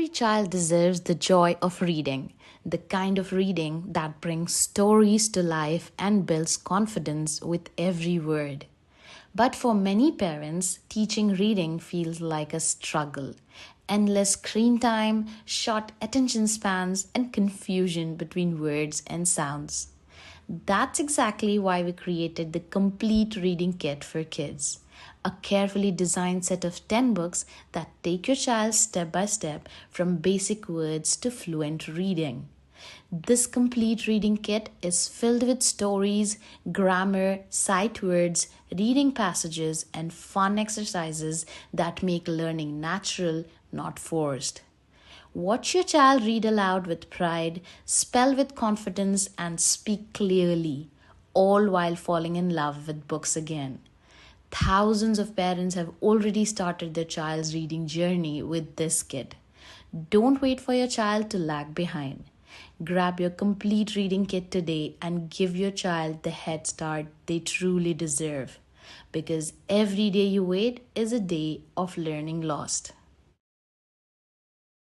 Every child deserves the joy of reading, the kind of reading that brings stories to life and builds confidence with every word. But for many parents, teaching reading feels like a struggle. Endless screen time, short attention spans, and confusion between words and sounds. That's exactly why we created the complete reading kit for kids. A carefully designed set of 10 books that take your child step by step from basic words to fluent reading. This complete reading kit is filled with stories, grammar, sight words, reading passages, and fun exercises that make learning natural, not forced. Watch your child read aloud with pride, spell with confidence, and speak clearly, all while falling in love with books again. Thousands of parents have already started their child's reading journey with this kit. Don't wait for your child to lag behind. Grab your complete reading kit today and give your child the head start they truly deserve. Because every day you wait is a day of learning lost.